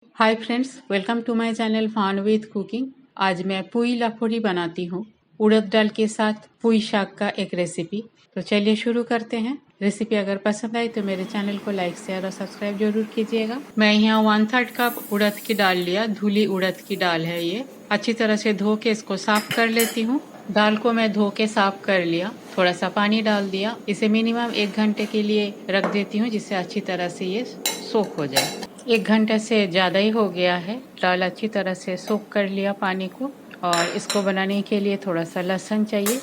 Hi friends, welcome to my channel fun with cooking. आज मैं पुई लाफोरी बनाती हूँ उड़द दाल के साथ पुई शाक का एक रेसिपी। तो चलिए शुरू करते हैं। रेसिपी अगर पसंद आई तो मेरे चैनल को लाइक शेयर और सब्सक्राइब जरूर कीजिएगा। मैं यहाँ 1/3 कप उड़द की दाल लिया। धुली उड़द की दाल है ये। अच्छी तरह से धो के इसको साफ कर लेती हूँ। दाल को मैं धो के साफ कर लिया, थोड़ा सा पानी डाल दिया। इसे मिनिमम 1 घंटे के लिए रख देती हूँ जिससे अच्छी तरह से ये सोख हो जाए। 1 घंटे से ज़्यादा ही हो गया है। दाल अच्छी तरह से सोख कर लिया पानी को। और इसको बनाने के लिए थोड़ा सा लहसुन चाहिए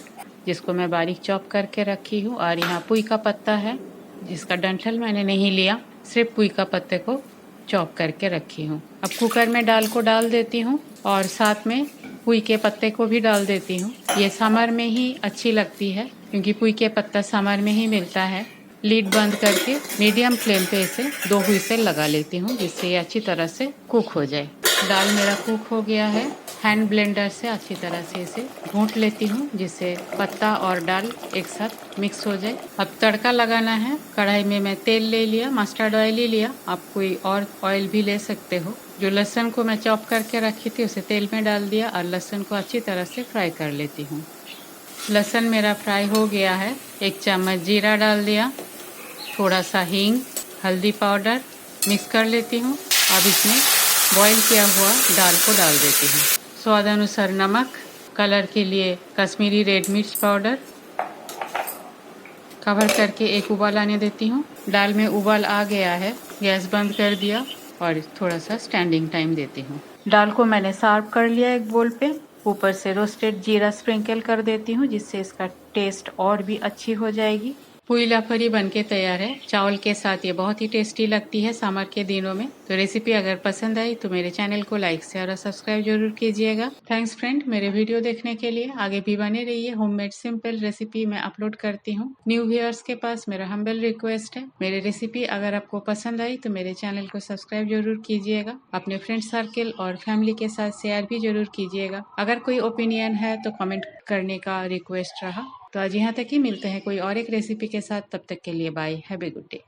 जिसको मैं बारीक चॉप करके रखी हूँ। और यहाँ पुई का पत्ता है जिसका डंठल मैंने नहीं लिया, सिर्फ पुई का पत्ते को चॉप करके रखी हूँ। अब कुकर में दाल को डाल देती हूँ और साथ में पुई के पत्ते को भी डाल देती हूँ। ये समर में ही अच्छी लगती है क्योंकि पुई के पत्ता समर में ही मिलता है। लीड बंद करके मीडियम फ्लेम पे इसे 2 व्हिसल लगा लेती हूँ जिससे ये अच्छी तरह से कुक हो जाए। दाल मेरा कुक हो गया है। हैंड ब्लेंडर से अच्छी तरह से इसे घूंट लेती हूँ जिससे पत्ता और दाल एक साथ मिक्स हो जाए। अब तड़का लगाना है। कढ़ाई में मैं तेल ले लिया, मस्टर्ड ऑयल ही लिया, आप कोई और ऑयल भी ले सकते हो। जो लहसुन को मैं चॉप करके रखी थी उसे तेल में डाल दिया और लहसुन को अच्छी तरह से फ्राई कर लेती हूँ। लहसुन मेरा फ्राई हो गया है। 1 चम्मच जीरा डाल दिया, थोड़ा सा हींग, हल्दी पाउडर मिक्स कर लेती हूँ। अब इसमें बॉईल किया हुआ दाल को डाल देती हूँ। स्वाद अनुसार नमक, कलर के लिए कश्मीरी रेड मिर्च पाउडर। कवर करके एक उबाल आने देती हूँ। दाल में उबाल आ गया है, गैस बंद कर दिया और थोड़ा सा स्टैंडिंग टाइम देती हूँ। दाल को मैंने सर्व कर लिया एक बोल पे। ऊपर से रोस्टेड जीरा स्प्रिंकल कर देती हूँ जिससे इसका टेस्ट और भी अच्छी हो जाएगी। पुई लाफरी बनके तैयार है। चावल के साथ ये बहुत ही टेस्टी लगती है समर के दिनों में। तो रेसिपी अगर पसंद आई तो मेरे चैनल को लाइक शेयर और सब्सक्राइब जरूर कीजिएगा। थैंक्स फ्रेंड, मेरे वीडियो देखने के लिए। आगे भी बने रहिए। होममेड सिंपल रेसिपी मैं अपलोड करती हूँ। न्यू व्यूअर्स के पास मेरा हम्बल रिक्वेस्ट है, मेरी रेसिपी अगर आपको पसंद आई तो मेरे चैनल को सब्सक्राइब जरूर कीजिएगा। अपने फ्रेंड सर्कल और फैमिली के साथ शेयर भी जरूर कीजिएगा। अगर कोई ओपिनियन है तो कमेंट करने का रिक्वेस्ट रहा। तो आज यहाँ तक ही, मिलते हैं कोई और एक रेसिपी के साथ। तब तक के लिए bye, have a good day.